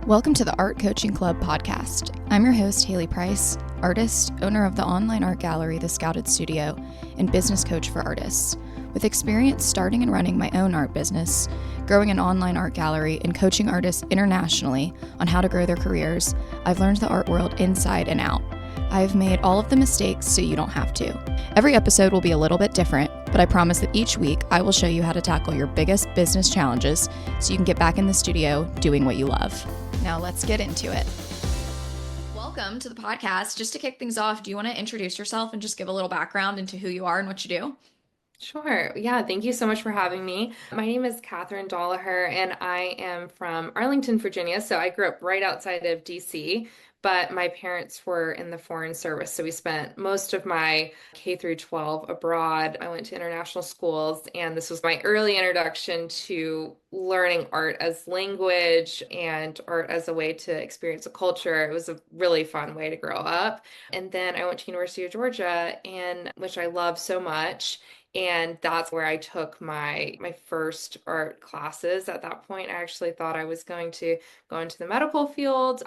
Welcome to the Art Coaching Club podcast. I'm your host, Hayley Price, artist, owner of the online art gallery, The Scouted Studio, and business coach for artists. With experience starting and running my own art business, growing an online art gallery, and coaching artists internationally on how to grow their careers, I've learned the art world inside and out. I've made all of the mistakes so you don't have to. Every episode will be a little bit different, but I promise that each week I will show you how to tackle your biggest business challenges so you can get back in the studio doing what you love. Now let's get into it. Welcome to the podcast. Just to kick things off, do you want to introduce yourself and just give a little background into who you are and what you do? Sure. Yeah, thank you so much for having me. My name is Catherine Dolaher, and I am from Arlington, Virginia. So I grew up right outside of DC, but my parents were in the foreign service. So we spent most of my K through 12 abroad. I went to international schools, and this was my early introduction to learning art as language and art as a way to experience a culture. It was a really fun way to grow up. And then I went to University of Georgia, and which I love so much. And that's where I took my first art classes. At that point, I actually thought I was going to go into the medical field.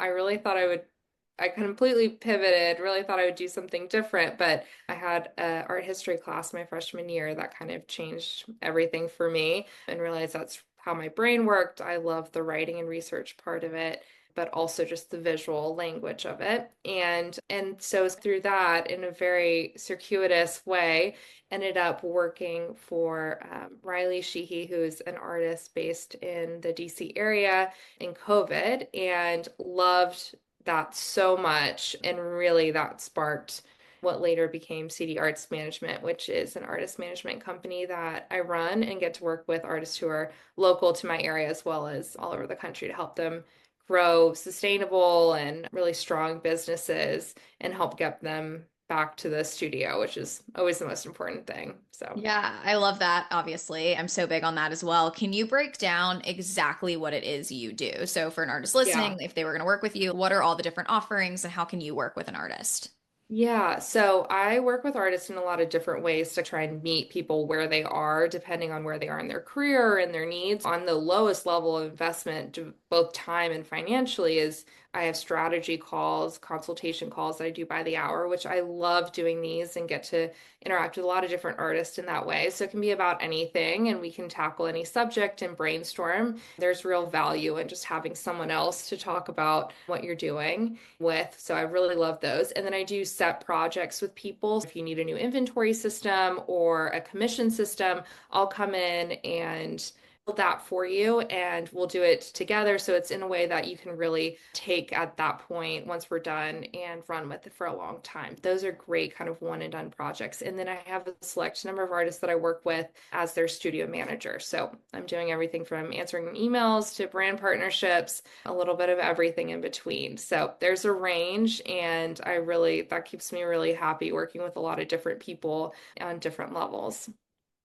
I completely pivoted, really thought I would do something different, but I had an art history class my freshman year that kind of changed everything for me and realized that's how my brain worked. I love the writing and research part of it, but also just the visual language of it. And so through that, in a very circuitous way, ended up working for Riley Sheehy, who's an artist based in the DC area in COVID, and loved that so much. And really, that sparked what later became CD Arts Management, which is an artist management company that I run and get to work with artists who are local to my area as well as all over the country to help them grow sustainable and really strong businesses and help get them back to the studio, which is always the most important thing. So, Yeah, I love that, obviously. I'm so big on that as well. Can you break down exactly what it is you do? So, for an artist yeah. listening, if they were going to work with you, what are all the different offerings and how can you work with an artist? Yeah, so I work with artists in a lot of different ways to try and meet people where they are, depending on where they are in their career and their needs. On the lowest level of investment, both time and financially, is I have strategy calls, consultation calls that I do by the hour, which I love doing these and get to interact with a lot of different artists in that way. So it can be about anything, and we can tackle any subject and brainstorm. There's real value in just having someone else to talk about what you're doing with. So I really love those. And then I do set projects with people. If you need a new inventory system or a commission system, I'll come in and build that for you and we'll do it together. So it's in a way that you can really take at that point once we're done and run with it for a long time. Those are great kind of one and done projects. And then I have a select number of artists that I work with as their studio manager. So I'm doing everything from answering emails to brand partnerships, a little bit of everything in between. So there's a range, and that keeps me really happy working with a lot of different people on different levels.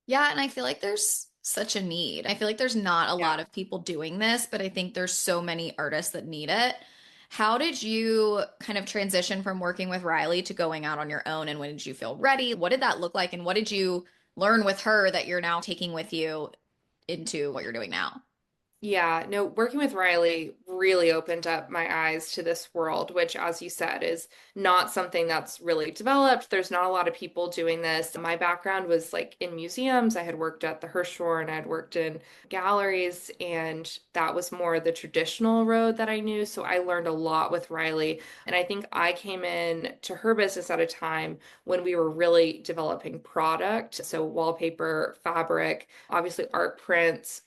Yeah, and I feel like there's such a need. I feel like there's not a Yeah. lot of people doing this, but I think there's so many artists that need it. How did you kind of transition from working with Riley to going out on your own, and when did you feel ready? What did that look like, and what did you learn with her that you're now taking with you into what you're doing now? Yeah, no, working with Riley really opened up my eyes to this world, which, as you said, is not something that's really developed. There's not a lot of people doing this. My background was like in museums. I had worked at the Hirshhorn, I had worked in galleries, and that was more the traditional road that I knew. So I learned a lot with Riley. And I think I came in to her business at a time when we were really developing product. So wallpaper, fabric, obviously art prints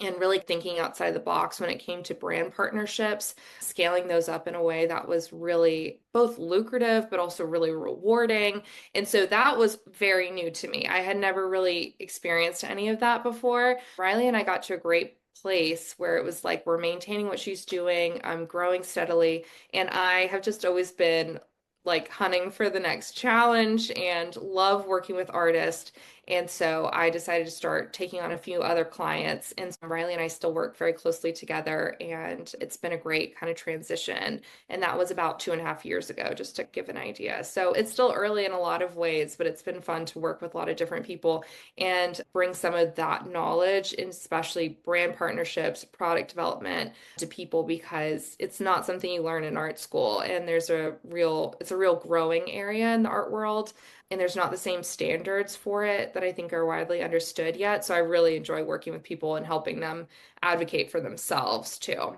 and really thinking outside the box when it came to brand partnerships, scaling those up in a way that was really both lucrative but also really rewarding. And so that was very new to me. I had never really experienced any of that before. Riley and I got to a great place where it was like we're maintaining what she's doing, I'm growing steadily, and I have just always been like hunting for the next challenge and love working with artists And so I decided to start taking on a few other clients. And so Riley and I still work very closely together. And it's been a great kind of transition. And that was about 2.5 years ago, just to give an idea. So it's still early in a lot of ways, but it's been fun to work with a lot of different people and bring some of that knowledge, and especially brand partnerships, product development to people, because it's not something you learn in art school. And it's a real growing area in the art world. And there's not the same standards for it that I think are widely understood yet. So I really enjoy working with people and helping them advocate for themselves too.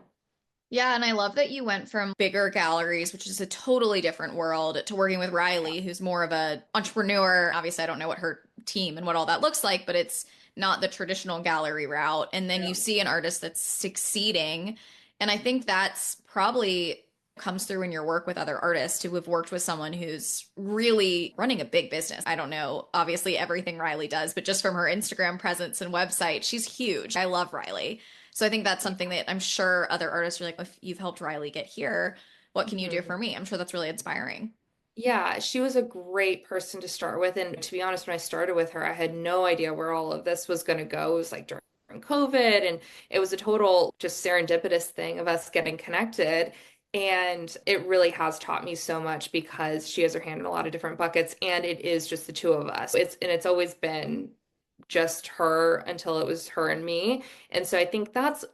Yeah, and I love that you went from bigger galleries, which is a totally different world, to working with Riley, who's more of a entrepreneur. Obviously, I don't know what her team and what all that looks like, but it's not the traditional gallery route. And then you Yeah. see an artist that's succeeding. And I think that's probably comes through in your work with other artists who have worked with someone who's really running a big business. I don't know, obviously, everything Riley does, but just from her Instagram presence and website, she's huge. I love Riley. So I think that's something that I'm sure other artists are like, if you've helped Riley get here, what can you do Mhm. for me? I'm sure that's really inspiring. Yeah, she was a great person to start with. And to be honest, when I started with her, I had no idea where all of this was going to go. It was like during COVID, and it was a total just serendipitous thing of us getting connected. And it really has taught me so much because she has her hand in a lot of different buckets, and it is just the two of us. It's always been just her until it was her and me. And so I think that's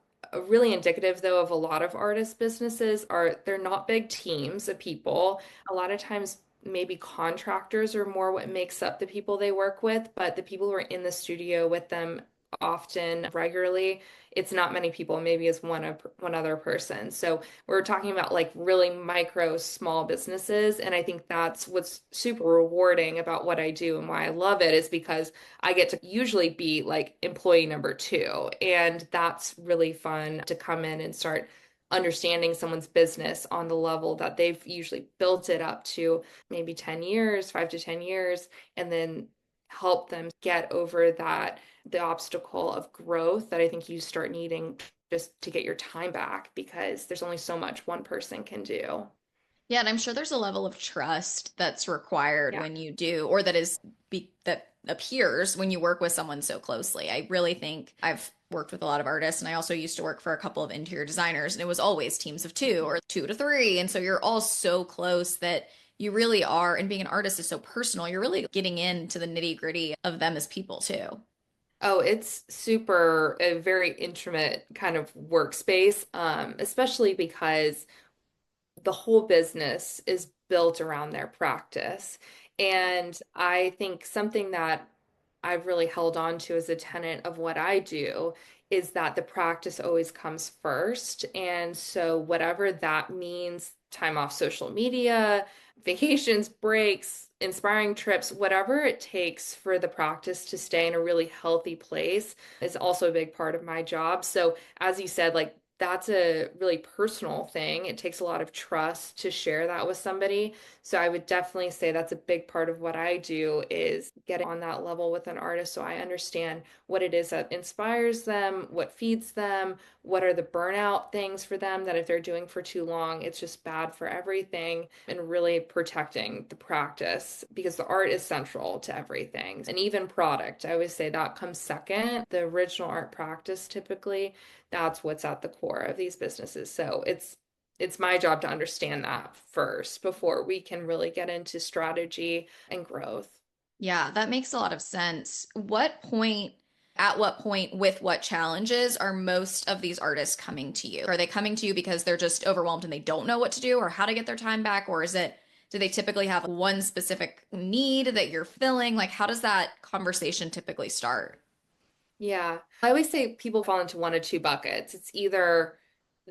really indicative though of a lot of artist businesses are they're not big teams of people. A lot of times maybe contractors are more what makes up the people they work with, but the people who are in the studio with them often regularly, it's not many people, maybe it's one other person. So we're talking about like really micro small businesses, and I think that's what's super rewarding about what I do and why I love it is because I get to usually be like employee number two. And that's really fun to come in and start understanding someone's business on the level that they've usually built it up to maybe 10 years, 5 to 10 years, and then help them get over the obstacle of growth that I think you start needing just to get your time back because there's only so much one person can do. Yeah, and I'm sure there's a level of trust that's required Yeah. when you do, or that appears when you work with someone so closely. I really think I've worked with a lot of artists, and I also used to work for a couple of interior designers, and it was always teams of two or 2 to 3. And so you're all so close that you really are, and being an artist is so personal, you're really getting into the nitty-gritty of them as people too. Oh, it's super a very intimate kind of workspace, especially because the whole business is built around their practice. And I think something that I've really held on to as a tenet of what I do is that the practice always comes first. And so, whatever that means, time off social media, vacations, breaks, inspiring trips, whatever it takes for the practice to stay in a really healthy place is also a big part of my job. So, as you said, like that's a really personal thing. It takes a lot of trust to share that with somebody. So I would definitely say that's a big part of what I do is get on that level with an artist so I understand what it is that inspires them, what feeds them, what are the burnout things for them that if they're doing for too long, it's just bad for everything, and really protecting the practice because the art is central to everything. And even product, I always say that comes second. The original art practice typically that's what's at the core of these businesses. So it's my job to understand that first before we can really get into strategy and growth. Yeah, that makes a lot of sense. At what point, with what challenges are most of these artists coming to you? Are they coming to you because they're just overwhelmed and they don't know what to do or how to get their time back? Or do they typically have one specific need that you're filling? Like, how does that conversation typically start? Yeah. I always say people fall into one of two buckets. It's either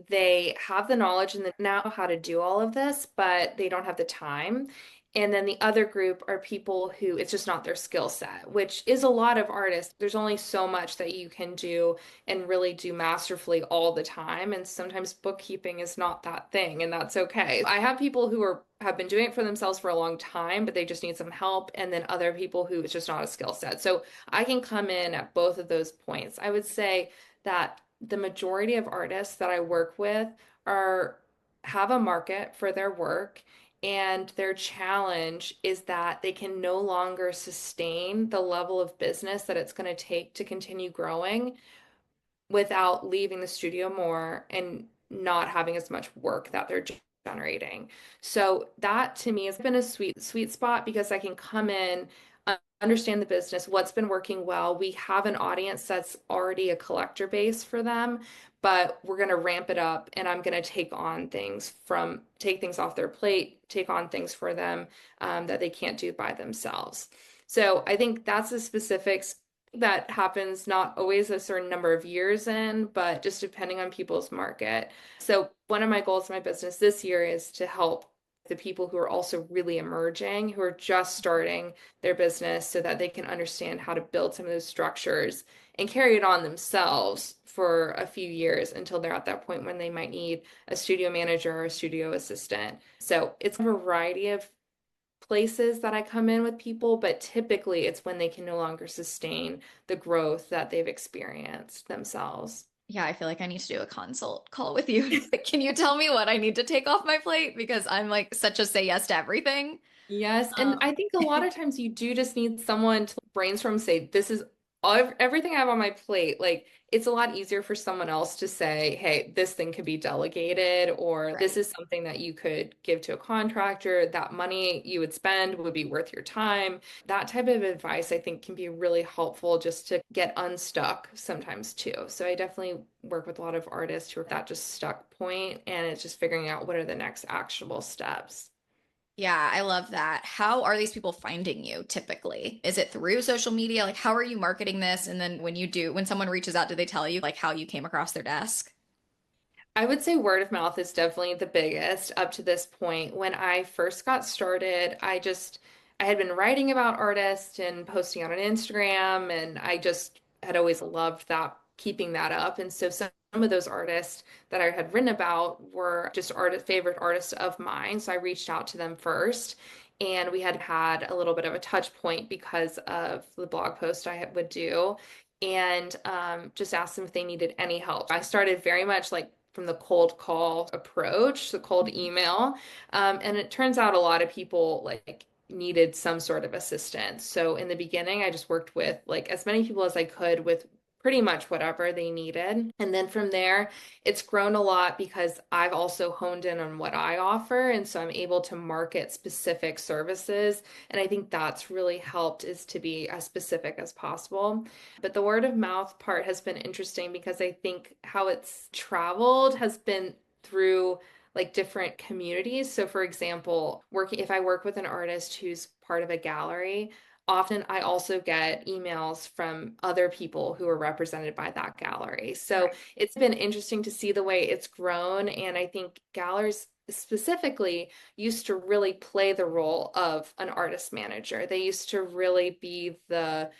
they have the knowledge and they know how to do all of this, but they don't have the time. And then the other group are people who it's just not their skill set, which is a lot of artists. There's only so much that you can do and really do masterfully all the time. And sometimes bookkeeping is not that thing, and that's okay. I have people who have been doing it for themselves for a long time, but they just need some help. And then other people who it's just not a skill set. So I can come in at both of those points. I would say that the majority of artists that I work with are have a market for their work And their challenge is that they can no longer sustain the level of business that it's going to take to continue growing without leaving the studio more and not having as much work that they're generating. So that to me has been a sweet spot because I can come in, understand the business, what's been working well. We have an audience that's already a collector base for them, but we're going to ramp it up and I'm going to take things off their plate, take on things for them that they can't do by themselves. So I think that's the specifics that happens not always a certain number of years in, but just depending on people's market. So one of my goals in my business this year is to help the people who are also really emerging, who are just starting their business so that they can understand how to build some of those structures and carry it on themselves for a few years until they're at that point when they might need a studio manager or a studio assistant. So it's a variety of places that I come in with people, but typically it's when they can no longer sustain the growth that they've experienced themselves. Yeah, I feel like I need to do a consult call with you. Like, can you tell me what I need to take off my plate? Because I'm like such a say yes to everything. Yes, and Um, I think a lot of times you do just need someone to brainstorm, say, this is everything I have on my plate. Like, it's a lot easier for someone else to say, hey, this thing could be delegated, or this right. is something that you could give to a contractor. That money you would spend would be worth your time. That type of advice, I think, can be really helpful just to get unstuck sometimes too. So I definitely work with a lot of artists who are at that just stuck point, and it's just figuring out what are the next actionable steps. Yeah, I love that. How are these people finding you typically? Is it through social media? Like, how are you marketing this? And then when someone reaches out, do they tell you like how you came across their desk? I would say word of mouth is definitely the biggest up to this point. When I first got started, I had been writing about artists and posting on Instagram, and I just had always loved that, keeping that up. And so some of those artists that I had written about were just favorite artists of mine. So I reached out to them first. And we had a little bit of a touch point because of the blog post would do, and just asked them if they needed any help. I started very much like from the cold call approach, the cold email. And it turns out a lot of people like needed some sort of assistance. So in the beginning, I just worked with like as many people as I could with pretty much whatever they needed. And then from there, it's grown a lot because I've also honed in on what I offer. And so I'm able to market specific services. And I think that's really helped is to be as specific as possible. But the word of mouth part has been interesting because I think how it's traveled has been through like different communities. So for example, working if I work with an artist who's part of a gallery, often I also get emails from other people who are represented by that gallery. So Right. it's been interesting to see the way it's grown. And I think galleries specifically used to really play the role of an artist manager. They used to really be the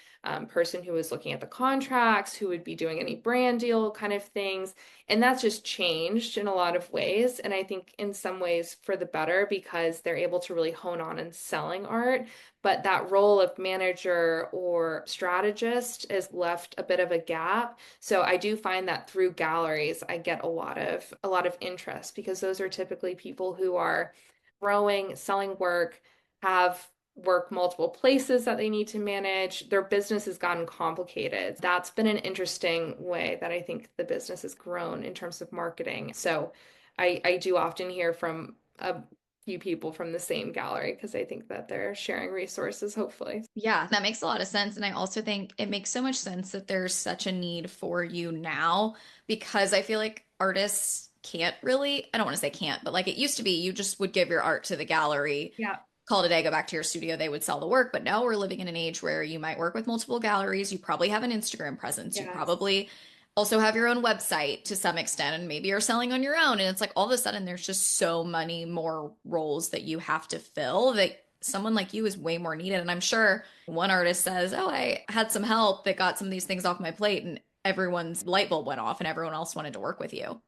person who was looking at the contracts, who would be doing any brand deal kind of things. And that's just changed in a lot of ways. And I think in some ways for the better because they're able to really hone on and selling art. But that role of manager or strategist has left a bit of a gap. So I do find that through galleries, I get a lot of interest because those are typically people who are growing, selling work, have work multiple places that they need to manage. Their business has gotten complicated. That's been an interesting way that I think the business has grown in terms of marketing. So I do often hear from a few people from the same gallery because I think that they're sharing resources, hopefully. Yeah, that makes a lot of sense. And I also think it makes so much sense that there's such a need for you now because I feel like artists can't really, I don't want to say can't, but like it used to be, you just would give your art to the gallery, Yeah. call it a day, go back to your studio, they would sell the work. But now we're living in an age where you might work with multiple galleries. You probably have an Instagram presence. You Yes. probably also have your own website to some extent, and maybe you're selling on your own. And it's like all of a sudden there's just so many more roles that you have to fill that someone like you is way more needed. And I'm sure one artist says, oh, I had some help that got some of these things off my plate, and everyone's light bulb went off and everyone else wanted to work with you.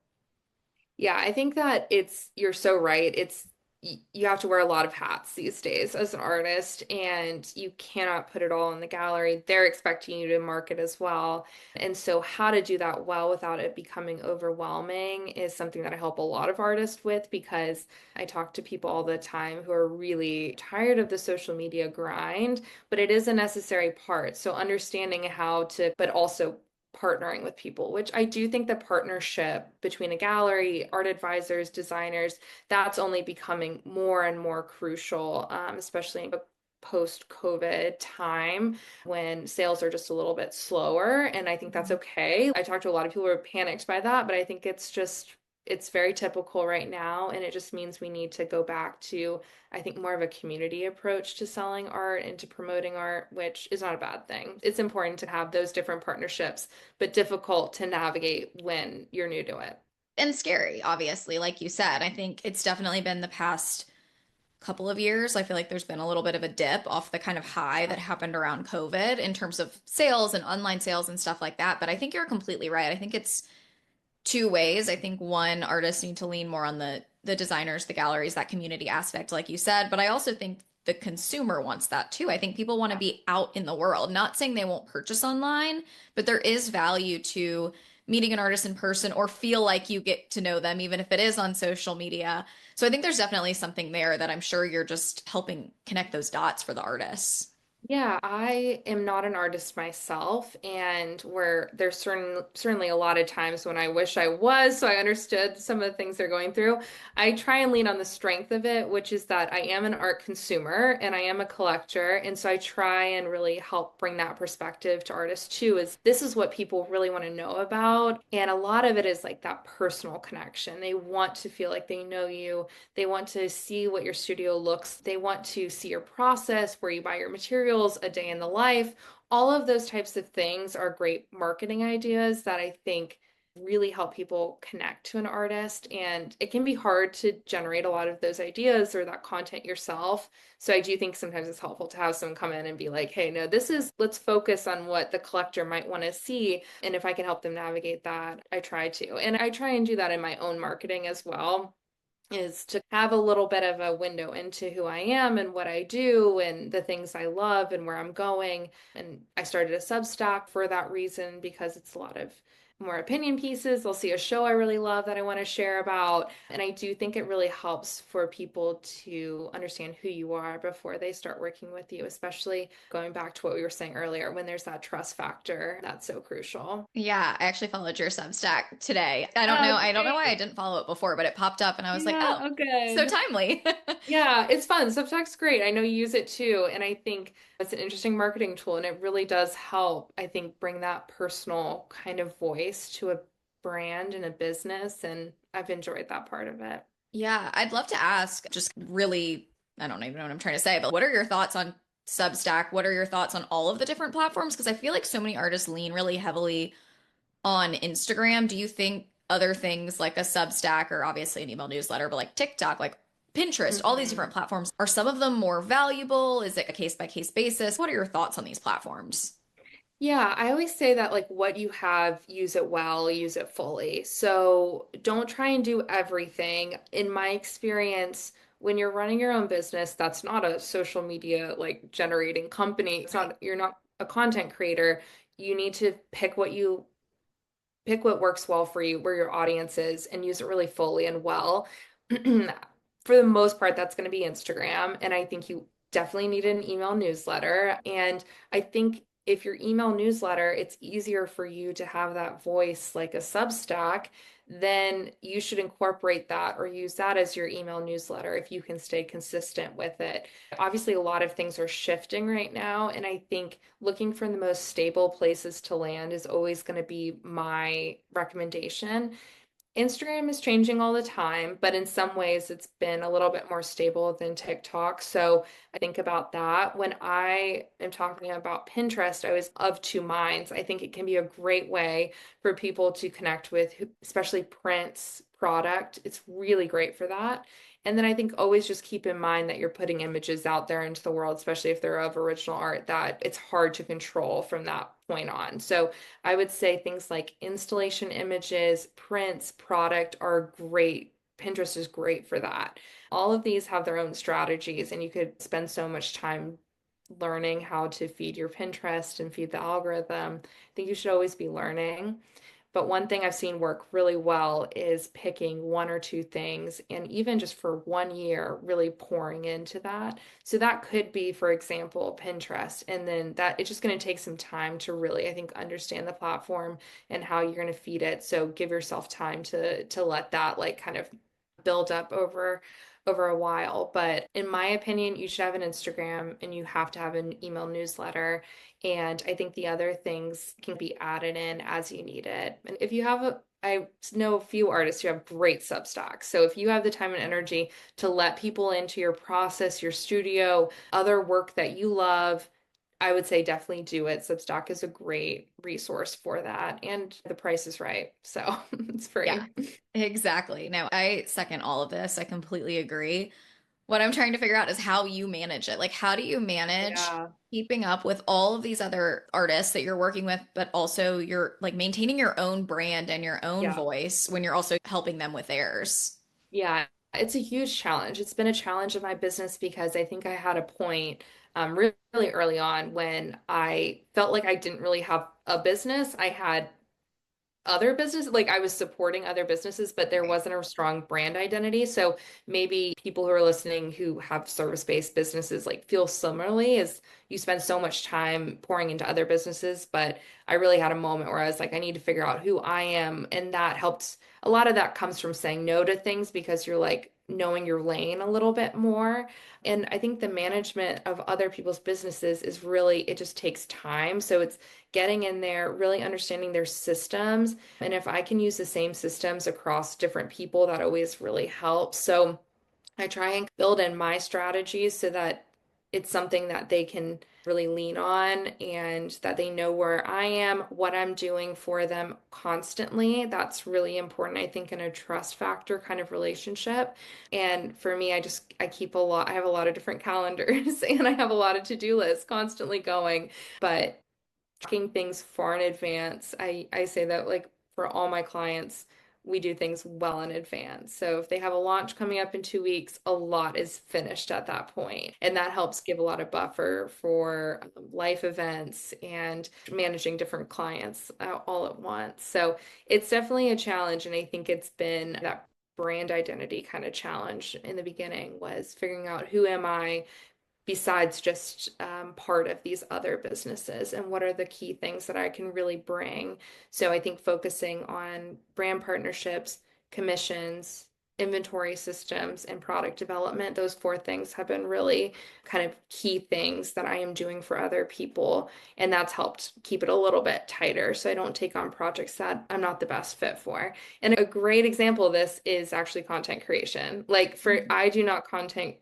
Yeah, I think that you're so right. It's you have to wear a lot of hats these days as an artist, and you cannot put it all in the gallery. They're expecting you to market as well. And so, how to do that well without it becoming overwhelming is something that I help a lot of artists with because I talk to people all the time who are really tired of the social media grind, but it is a necessary part. So, understanding how to, but also partnering with people, which I do think the partnership between a gallery, art advisors, designers, that's only becoming more and more crucial, especially in a post-COVID time when sales are just a little bit slower. And I think that's okay. I talked to a lot of people who are panicked by that, but I think it's very typical right now. And it just means we need to go back to, I think, more of a community approach to selling art and to promoting art, which is not a bad thing. It's important to have those different partnerships, but difficult to navigate when you're new to it. And scary, obviously, like you said. I think it's definitely been the past couple of years. I feel like there's been a little bit of a dip off the kind of high that happened around COVID in terms of sales and online sales and stuff like that. But I think you're completely right. I think it's two ways. I think one, artists need to lean more on the designers, the galleries, that community aspect, like you said. But I also think the consumer wants that too. I think people want to be out in the world. Not saying they won't purchase online, but there is value to meeting an artist in person or feel like you get to know them, even if it is on social media. So I think there's definitely something there that I'm sure you're just helping connect those dots for the artists. Yeah, I am not an artist myself, and where there's certainly a lot of times when I wish I was, so I understood some of the things they're going through. I try and lean on the strength of it, which is that I am an art consumer and I am a collector, and so I try and really help bring that perspective to artists too, is this is what people really want to know about, and a lot of it is like that personal connection. They want to feel like they know you. They want to see what your studio looks. They want to see your process, where you buy your materials, a day in the life. All of those types of things are great marketing ideas that I think really help people connect to an artist. And it can be hard to generate a lot of those ideas or that content yourself. So I do think sometimes it's helpful to have someone come in and be like, hey, no, let's focus on what the collector might want to see. And if I can help them navigate that, I try to. And I try and do that in my own marketing as well, is to have a little bit of a window into who I am and what I do and the things I love and where I'm going. And I started a Substack for that reason because it's a lot of more opinion pieces. They'll see a show I really love that I want to share about. And I do think it really helps for people to understand who you are before they start working with you, especially going back to what we were saying earlier, when there's that trust factor, that's so crucial. Yeah, I actually followed your Substack today. Oh, I don't know why I great. didn't follow it before, but it popped up and I was like, Yeah, oh, oh, so good. timely. Yeah, it's fun. Substack's great. I know you use it too. And I think it's an interesting marketing tool. And it really does help, I think, bring that personal kind of voice to a brand and a business. And I've enjoyed that part of it. Yeah, I'd love to ask just really, I don't even know what I'm trying to say, but what are your thoughts on Substack? What are your thoughts on all of the different platforms? Because I feel like so many artists lean really heavily on Instagram. Do you think other things like a Substack or obviously an email newsletter, but like TikTok, like Pinterest, all these Mhm. different platforms, are some of them more valuable? Is it a case by case basis? What are your thoughts on these platforms? Yeah, I always say that like what you have, use it well, use it fully. So don't try and do everything. In my experience, when you're running your own business, that's not a social media like generating company. It's Right. not, you're not a content creator. You need to pick what works well for you, where your audience is, and use it really fully and well. For the most part, that's going to be Instagram. And I think you definitely need an email newsletter. And I think if your email newsletter, it's easier for you to have that voice like a Substack, then you should incorporate that or use that as your email newsletter if you can stay consistent with it. Obviously, a lot of things are shifting right now, and I think looking for the most stable places to land is always going to be my recommendation. Instagram is changing all the time, but in some ways it's been a little bit more stable than TikTok. So I think about that. When I am talking about Pinterest, I was of two minds. I think it can be a great way for people to connect with, especially prints product. It's really great for that. And then I think always just keep in mind that you're putting images out there into the world, especially if they're of original art, that it's hard to control from that point on. So I would say things like installation images, prints, product are great Pinterest is great for that. All of these have their own strategies, and you could spend so much time learning how to feed your Pinterest and feed the algorithm. I think you should always be learning. But one thing I've seen work really well is picking one or two things and even just for 1 year, really pouring into that. So that could be, for example, Pinterest. And then that it's just going to take some time to really, I think, understand the platform and how you're going to feed it. So give yourself time to let that like kind of build up over a while. But in my opinion, you should have an Instagram and you have to have an email newsletter. And I think the other things can be added in as you need it. And if you have I know a few artists who have great Substacks. So if you have the time and energy to let people into your process, your studio, other work that you love, I would say definitely do it. Substack is a great resource for that. And the price is right. So it's Yeah, free. exactly. No, I second all of this. I completely agree. What I'm trying to figure out is how you manage it. Like, how do you manage Yeah. keeping up with all of these other artists that you're working with, but also you're like maintaining your own brand and your own Yeah. voice when you're also helping them with theirs? Yeah, it's a huge challenge. It's been a challenge of my business because I think I had a point really early on when I felt like I didn't really have a business. I had other businesses, like I was supporting other businesses, but there Right. wasn't a strong brand identity. So maybe people who are listening who have service-based businesses like feel similarly as you spend so much time pouring into other businesses. But I really had a moment where I was like, I need to figure out who I am. And that helped. A lot of that comes from saying no to things because you're like knowing your lane a little bit more. And I think the management of other people's businesses is really, it just takes time. So it's getting in there, really understanding their systems. And if I can use the same systems across different people, that always really helps. So I try and build in my strategies so that it's something that they can really lean on and that they know where I am, what I'm doing for them constantly. That's really important, I think, in a trust factor kind of relationship. And for me, I keep a lot, I have a lot of different calendars and I have a lot of to-do lists constantly going. But tracking things far in advance. I say that like for all my clients, we do things well in advance. So if they have a launch coming up in 2 weeks, a lot is finished at that point. And that helps give a lot of buffer for life events and managing different clients all at once. So it's definitely a challenge. And I think it's been that brand identity kind of challenge in the beginning was figuring out who am I besides just part of these other businesses and what are the key things that I can really bring. So I think focusing on brand partnerships, commissions, inventory systems, and product development, those four things have been really kind of key things that I am doing for other people. And that's helped keep it a little bit tighter so I don't take on projects that I'm not the best fit for. And a great example of this is actually content creation. Like for I do not content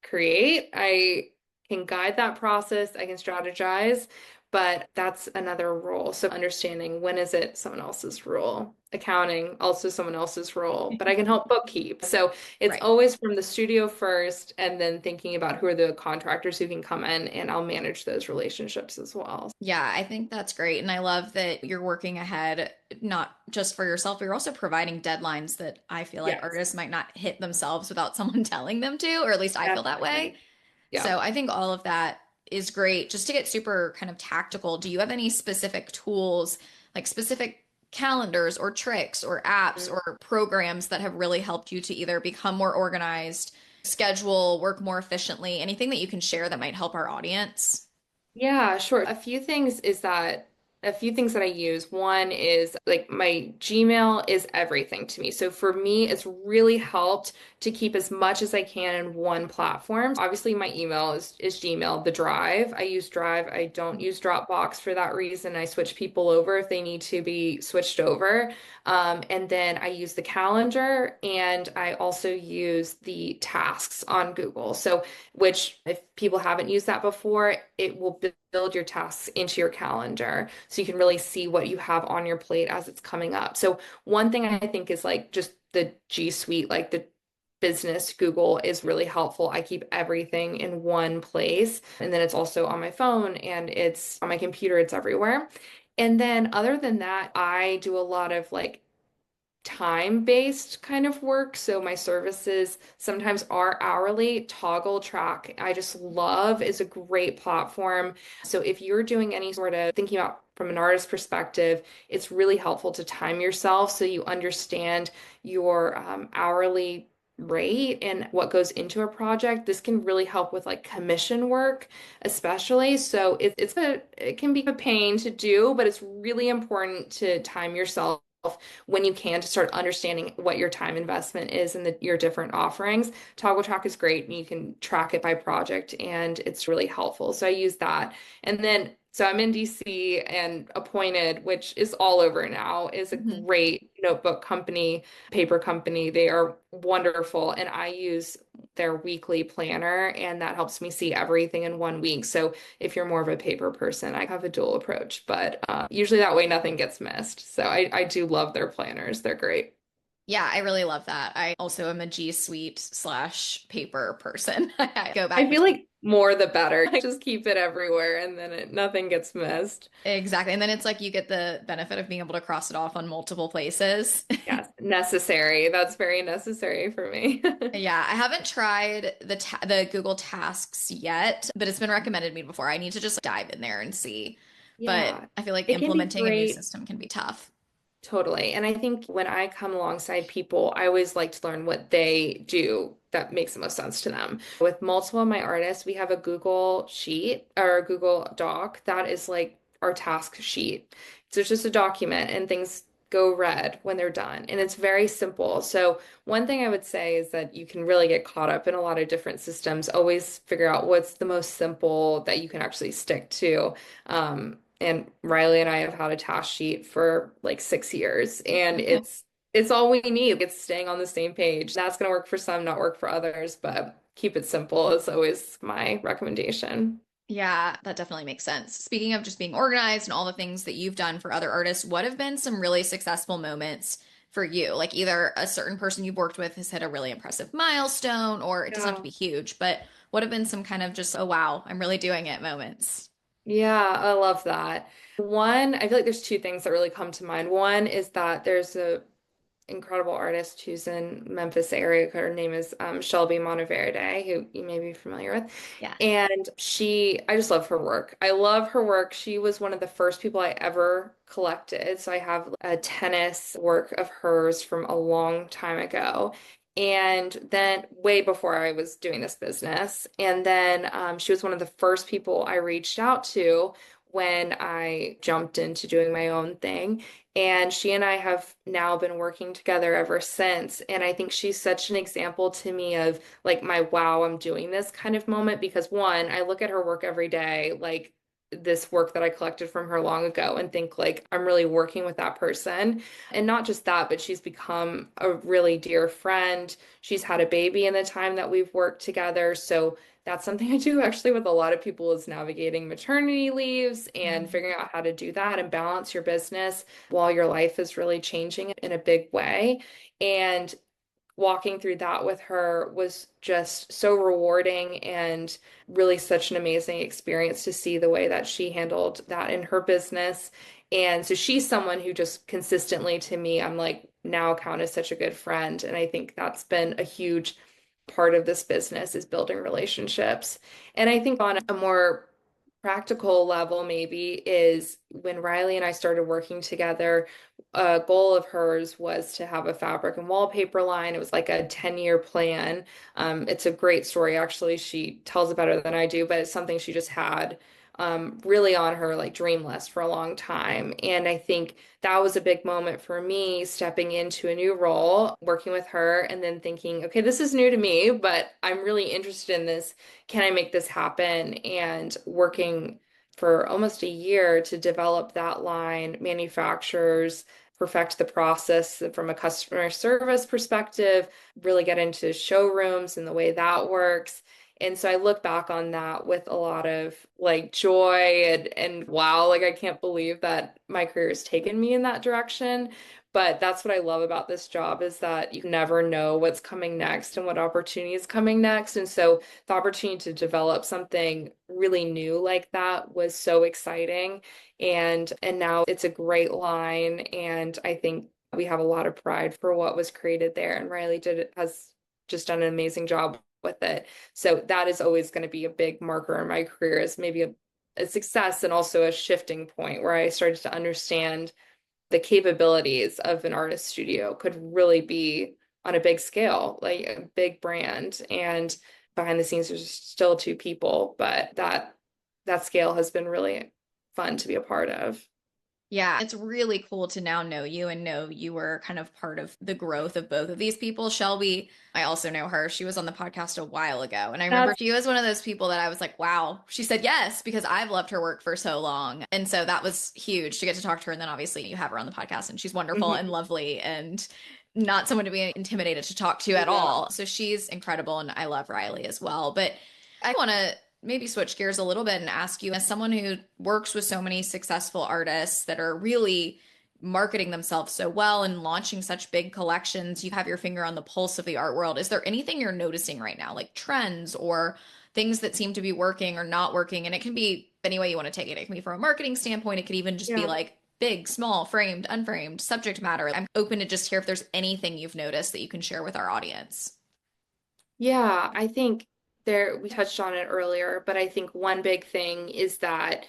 create. I can guide that process, I can strategize, but that's another role. So understanding when is it someone else's role, accounting also someone else's role, but I can help bookkeep. So it's Right. always from the studio first and then thinking about who are the contractors who can come in and I'll manage those relationships as well. Yeah, I think that's great. And I love that you're working ahead, not just for yourself, but you're also providing deadlines that I feel like Yes, artists might not hit themselves without someone telling them to, or at least I feel that way. definitely. Yeah. So I think all of that is great. Just to get super kind of tactical, do you have any specific tools, like specific calendars or tricks or apps or programs that have really helped you to either become more organized, schedule, work more efficiently? Anything that you can share that might help our audience? Yeah, sure. A few things that I use. One is like my Gmail is everything to me. So for me, it's really helped to keep as much as I can in one platform. Obviously, my email is Gmail, the Drive. I use Drive. I don't use Dropbox for that reason. I switch people over if they need to be switched over. And then I use the calendar and I also use the tasks on Google. So which if people haven't used that before, it will build your tasks into your calendar so you can really see what you have on your plate as it's coming up. So one thing I think is like just the G Suite, like the business Google is really helpful. I keep everything in one place and then it's also on my phone and it's on my computer, it's everywhere. And then other than that, I do a lot of like time-based kind of work. So my services sometimes are hourly. Toggle Track, I just love, is a great platform. So if you're doing any sort of thinking about from an artist perspective, it's really helpful to time yourself so you understand your hourly rate and what goes into a project. This can really help with like commission work, especially. So it can be a pain to do, but it's really important to time yourself when you can to start understanding what your time investment is in your different offerings. Toggle Track is great and you can track it by project and it's really helpful. So I use that. And then so I'm in DC and Appointed, which is all over now, is a Mhm. great notebook company, paper company. They are wonderful. And I use their weekly planner, and that helps me see everything in one week. So if you're more of a paper person, I have a dual approach, but usually that way nothing gets missed. So I do love their planners. They're great. Yeah, I really love that. I also am a G Suite slash paper person. I go back I feel between. like more the better. I just keep it everywhere and then nothing gets missed. Exactly. And then it's like you get the benefit of being able to cross it off on multiple places. Yes, necessary. That's very necessary for me. Yeah, I haven't tried the Google Tasks yet, but it's been recommended me before. I need to just dive in there and see. But Yeah, I feel like it can be implementing a new great. system can be tough. Totally. And I think when I come alongside people, I always like to learn what they do that makes the most sense to them. With multiple of my artists, we have a Google Sheet or a Google Doc that is like our task sheet. So it's just a document and things go red when they're done. And it's very simple. So one thing I would say is that you can really get caught up in a lot of different systems. Always figure out what's the most simple that you can actually stick to. And Riley and I have had a task sheet for like 6 years, and it's all we need. It's staying on the same page. That's going to work for some, not work for others, but keep it simple is always my recommendation. Yeah, that definitely makes sense. Speaking of just being organized and all the things that you've done for other artists, what have been some really successful moments for you? Like either a certain person you've worked with has hit a really impressive milestone, or it doesn't have to Yeah. be huge, but what have been some kind of just, oh wow, I'm really doing it moments? Yeah, I love that. One, I feel like there's two things that really come to mind. One is that there's a incredible artist who's in Memphis area. Her name is Shelby Monteverde, who you may be familiar with. Yeah. And I just love her work. I love her work. She was one of the first people I ever collected. So I have a tennis work of hers from a long time ago. And then way before I was doing this business. And then she was one of the first people I reached out to when I jumped into doing my own thing. And she and I have now been working together ever since. And I think she's such an example to me of like my wow, I'm doing this kind of moment because one, I look at her work every day, like this work that I collected from her long ago and think like I'm really working with that person. And not just that, but she's become a really dear friend. She's had a baby in the time that we've worked together. So that's something I do actually with a lot of people is navigating maternity leaves and Mm. figuring out how to do that and balance your business while your life is really changing in a big way. And walking through that with her was just so rewarding and really such an amazing experience to see the way that she handled that in her business. And so she's someone who just consistently to me, I'm like now count as such a good friend. And I think that's been a huge part of this business is building relationships. And I think on a more practical level, maybe is when Riley and I started working together, a goal of hers was to have a fabric and wallpaper line. It was like a 10-year plan. It's a great story, actually. She tells it better than I do, but it's something she just had really on her like dream list for a long time. And I think that was a big moment for me stepping into a new role, working with her, and then thinking, okay, this is new to me, but I'm really interested in this. Can I make this happen? And working for almost a year to develop that line, manufacturers, perfect the process from a customer service perspective, really get into showrooms and the way that works. And so I look back on that with a lot of like joy and wow, like I can't believe that my career has taken me in that direction. But that's what I love about this job is that you never know what's coming next and what opportunity is coming next. And so the opportunity to develop something really new like that was so exciting. And now it's a great line and I think We have a lot of pride for what was created there, and Riley has just done an amazing job with it. So that is always going to be a big marker in my career, is maybe a success and also a shifting point where I started to understand the capabilities of an artist studio could really be on a big scale, like a big brand. And behind the scenes, there's still two people, but that scale has been really fun to be a part of. Yeah, it's really cool to now know you and know you were kind of part of the growth of both of these people. Shelby, I also know her. She was on the podcast a while ago. And I remember That's she was one of those people that I was like, wow, she said yes, because I've loved her work for so long. And so that was huge to get to talk to her. And then obviously you have her on the podcast and she's wonderful mhm. and lovely and not someone to be intimidated to talk to at Yeah. all. So she's incredible. And I love Riley as well. But I want to maybe switch gears a little bit and ask you, as someone who works with so many successful artists that are really marketing themselves so well and launching such big collections, you have your finger on the pulse of the art world. Is there anything you're noticing right now, like trends or things that seem to be working or not working? And it can be any way you want to take it. It can be from a marketing standpoint. It could even just be Yeah. like big, small, framed, unframed, subject matter. I'm open to just hear if there's anything you've noticed that you can share with our audience. Yeah, I think we touched on it earlier, but I think one big thing is that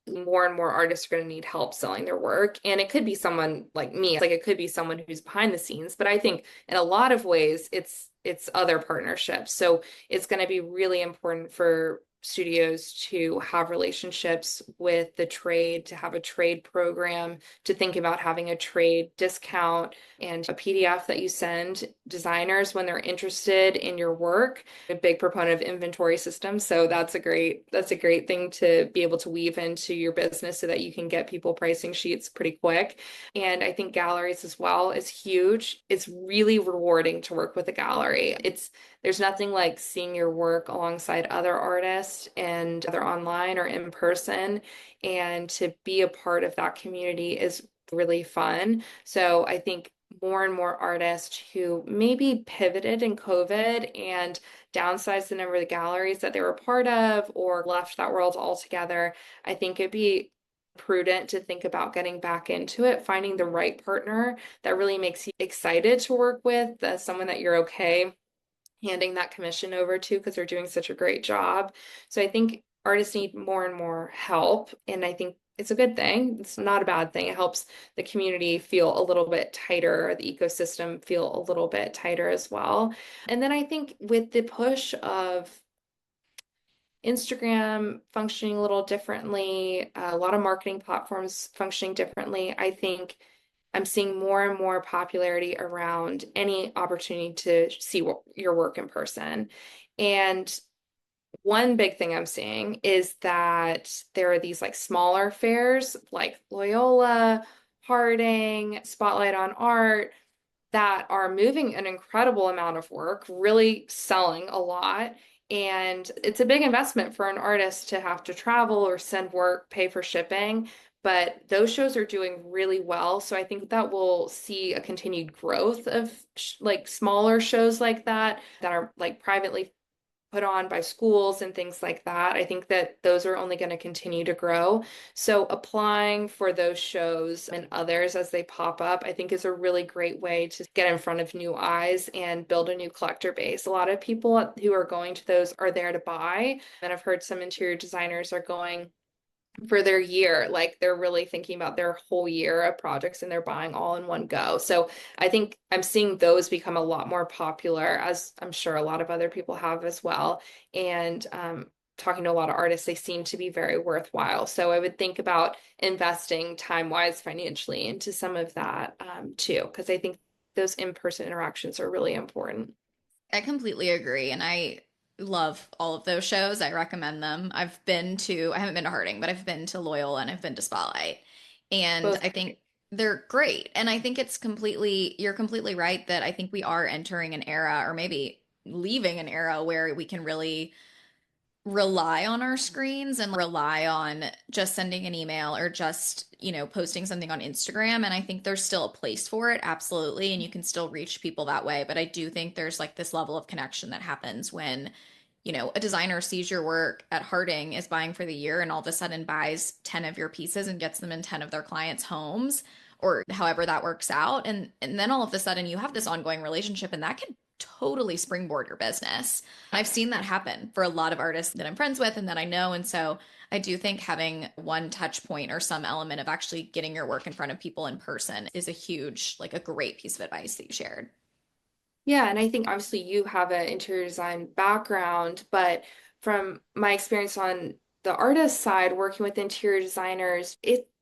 more and more artists are going to need help selling their work. And it could be someone like me, like it could be someone who's behind the scenes, but I think in a lot of ways it's other partnerships. So it's going to be really important for studios to have relationships with the trade, to have a trade program, to think about having a trade discount and a PDF that you send designers when they're interested in your work. A big proponent of inventory systems, so that's a great thing to be able to weave into your business so that you can get people pricing sheets pretty quick. And I think galleries as well is huge. It's really rewarding to work with a gallery. There's nothing like seeing your work alongside other artists, and whether online or in person, and to be a part of that community is really fun. So I think more and more artists who maybe pivoted in COVID and downsized the number of the galleries that they were part of or left that world altogether, I think it'd be prudent to think about getting back into it, finding the right partner that really makes you excited to work with, someone that you're okay handing that commission over to because they're doing such a great job. So I think artists need more and more help, and I think it's a good thing. It's not a bad thing. It helps the community feel a little bit tighter, the ecosystem feel a little bit tighter as well. And then I think with the push of Instagram functioning a little differently, a lot of marketing platforms functioning differently, I think I'm seeing more and more popularity around any opportunity to see your work in person. And one big thing I'm seeing is that there are these like smaller fairs like Loyola, Harding, Spotlight on Art that are moving an incredible amount of work, really selling a lot. And it's a big investment for an artist to have to travel or send work, pay for shipping. But those shows are doing really well. So I think that we'll see a continued growth of like smaller shows like that are like privately put on by schools and things like that. I think that those are only going to continue to grow. So applying for those shows and others as they pop up, I think is a really great way to get in front of new eyes and build a new collector base. A lot of people who are going to those are there to buy. And I've heard some interior designers are going for their year. Like they're really thinking about their whole year of projects and they're buying all in one go. So I think I'm seeing those become a lot more popular, as I'm sure a lot of other people have as well. And talking to a lot of artists, they seem to be very worthwhile. So I would think about investing time-wise financially into some of that too, because I think those in-person interactions are really important. I completely agree. And I love all of those shows. I recommend them. I haven't been to Harding, but I've been to Loyola and I've been to Spotlight. And Both I think they're great. And I think you're completely right that I think we are entering an era or maybe leaving an era where we can really rely on our screens and rely on just sending an email or just, posting something on Instagram. And I think there's still a place for it, absolutely. And you can still reach people that way. But I do think there's like this level of connection that happens when, a designer sees your work at Harding, is buying for the year, and all of a sudden buys 10 of your pieces and gets them in 10 of their clients' homes. or however that works out. And then all of a sudden you have this ongoing relationship and that can totally springboard your business. I've seen that happen for a lot of artists that I'm friends with and that I know. And so I do think having one touch point or some element of actually getting your work in front of people in person is a huge, like a great piece of advice that you shared. Yeah, and I think obviously you have an interior design background, but from my experience on the artist side, working with interior designers,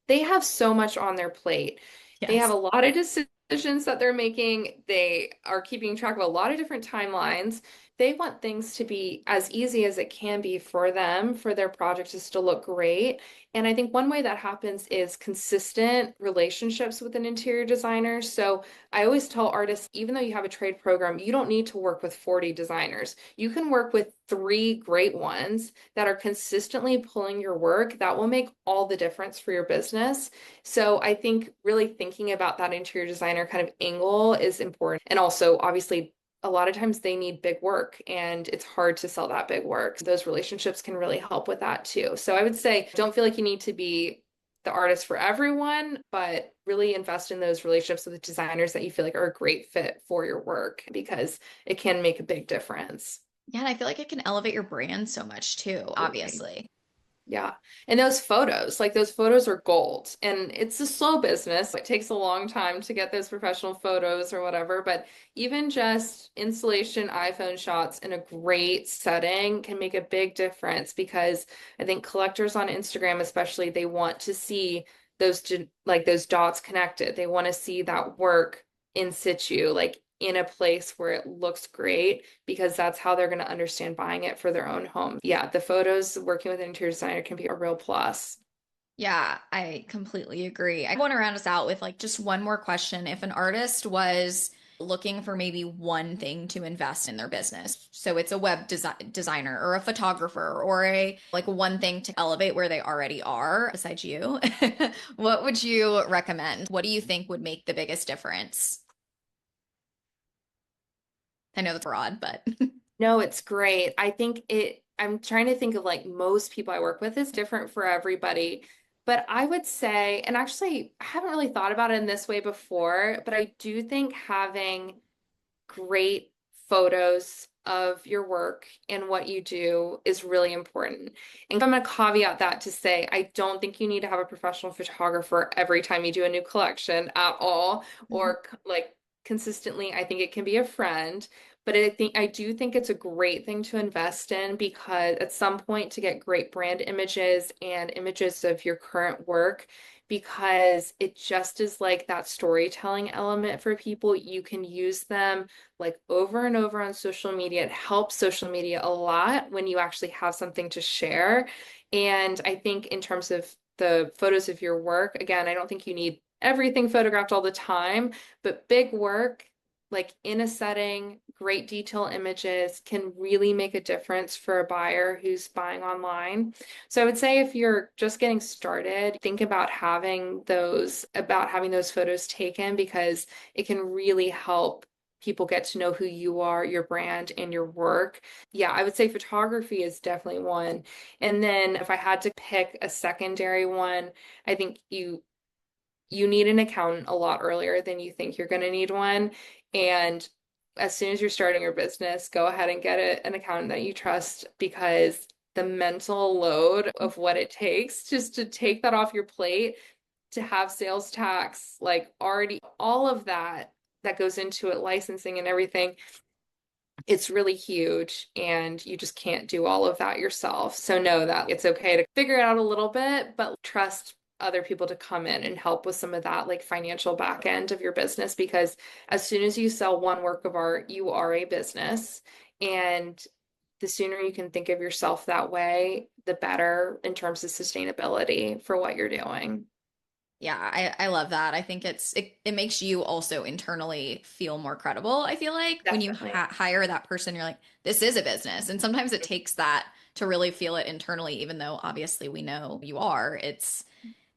they have so much on their plate. They have Yes. a lot of decisions that they're making. They are keeping track of a lot of different timelines. They want things to be as easy as it can be for them, for their project to still look great. And I think one way that happens is consistent relationships with an interior designer. So I always tell artists, even though you have a trade program, you don't need to work with 40 designers. You can work with three great ones that are consistently pulling your work. That will make all the difference for your business. So I think really thinking about that interior designer kind of angle is important. And also, obviously, a lot of times they need big work and it's hard to sell that big work. Those relationships can really help with that too. So I would say don't feel like you need to be the artist for everyone, but really invest in those relationships with designers that you feel like are a great fit for your work because it can make a big difference. Yeah, and I feel like it can elevate your brand so much too, Absolutely. obviously. Yeah. And those photos, like those photos are gold. And it's a slow business. It takes a long time to get those professional photos or whatever. But even just installation iPhone shots in a great setting can make a big difference because I think collectors on Instagram, especially, they want to see like those dots connected. They want to see that work in situ, like in a place where it looks great because that's how they're going to understand buying it for their own home. Yeah, the photos working with an interior designer can be a real plus. Yeah, I completely agree. I want to round us out with like just one more question. If an artist was looking for maybe one thing to invest in their business, so it's a designer or a photographer or a like one thing to elevate where they already are besides you, what would you recommend? What do you think would make the biggest difference? I know that's broad, but No, it's great. I'm trying to think of like most people I work with is different for everybody. But I would say, and actually, I haven't really thought about it in this way before, but I do think having great photos of your work and what you do is really important. And I'm going to caveat that to say, I don't think you need to have a professional photographer every time you do a new collection at all, or like consistently. I think it can be a friend. But I do think it's a great thing to invest in because at some point to get great brand images and images of your current work, because it just is like that storytelling element for people. You can use them like over and over on social media. It helps social media a lot when you actually have something to share. And I think in terms of the photos of your work, again, I don't think you need everything photographed all the time, but big work, like in a setting, great detail images can really make a difference for a buyer who's buying online. So I would say if you're just getting started, think about having those photos taken because it can really help people get to know who you are, your brand, and your work. Yeah, I would say photography is definitely one. And then if I had to pick a secondary one, I think you need an accountant a lot earlier than you think you're going to need one. And as soon as you're starting your business, go ahead and get an accountant that you trust because the mental load of what it takes just to take that off your plate, to have sales tax, like already all of that goes into it, licensing and everything, it's really huge and you just can't do all of that yourself. So know that it's okay to figure it out a little bit, but trust other people to come in and help with some of that like financial back end of your business because as soon as you sell one work of art, you are a business. And the sooner you can think of yourself that way, the better in terms of sustainability for what you're doing. yeah, I love that. I think it makes you also internally feel more credible. I feel like when you Definitely. hire that person, you're like, this is a business. And sometimes it takes that to really feel it internally, even though obviously we know you are. It's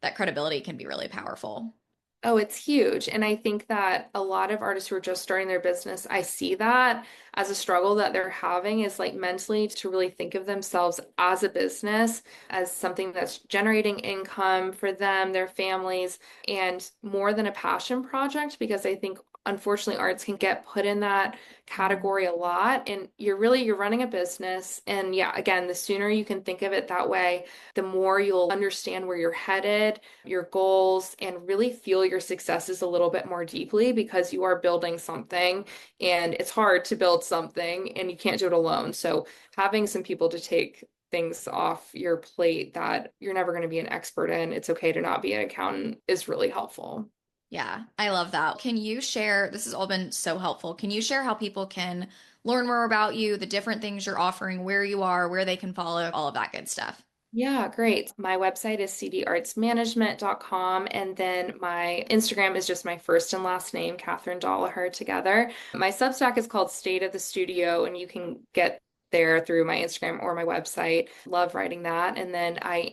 that credibility can be really powerful. Oh, it's huge. And I think that a lot of artists who are just starting their business, I see that as a struggle that they're having is like mentally to really think of themselves as a business, as something that's generating income for them, their families, and more than a passion project, because I think unfortunately arts can get put in that category a lot. And you're running a business. And yeah, again, the sooner you can think of it that way, the more you'll understand where you're headed, your goals, and really feel your successes a little bit more deeply because you are building something and it's hard to build something and you can't do it alone. So having some people to take things off your plate that you're never going to be an expert in, it's okay to not be an accountant, is really helpful. Yeah, I love that. Can you share, this has all been so helpful. Can you share how people can learn more about you, the different things you're offering, where you are, where they can follow, all of that good stuff? Yeah, great. My website is cdartsmanagement.com, and then my Instagram is just my first and last name, Catherine Dolaher, together. My Substack is called State of the Studio, and you can get there through my Instagram or my website. Love writing that. And then I'm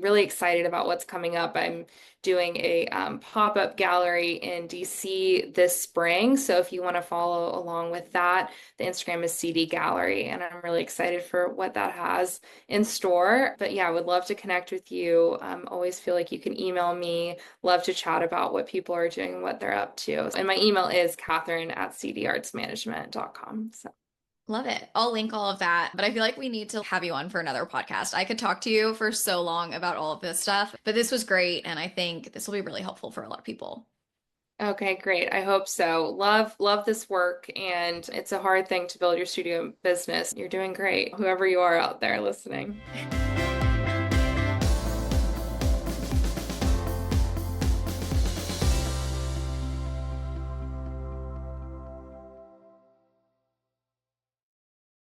really excited about what's coming up. I'm doing a pop-up gallery in DC this spring. So if you want to follow along with that, the Instagram is CD Gallery, and I'm really excited for what that has in store. But yeah, I would love to connect with you. Always feel like you can email me. Love to chat about what people are doing and what they're up to. And my email is Catherine@cdartsmanagement.com. So. Love it. I'll link all of that. But I feel like we need to have you on for another podcast. I could talk to you for so long about all of this stuff, but this was great. And I think this will be really helpful for a lot of people. Okay, great. I hope so. Love this work, and it's a hard thing to build your studio business. You're doing great, whoever you are out there listening.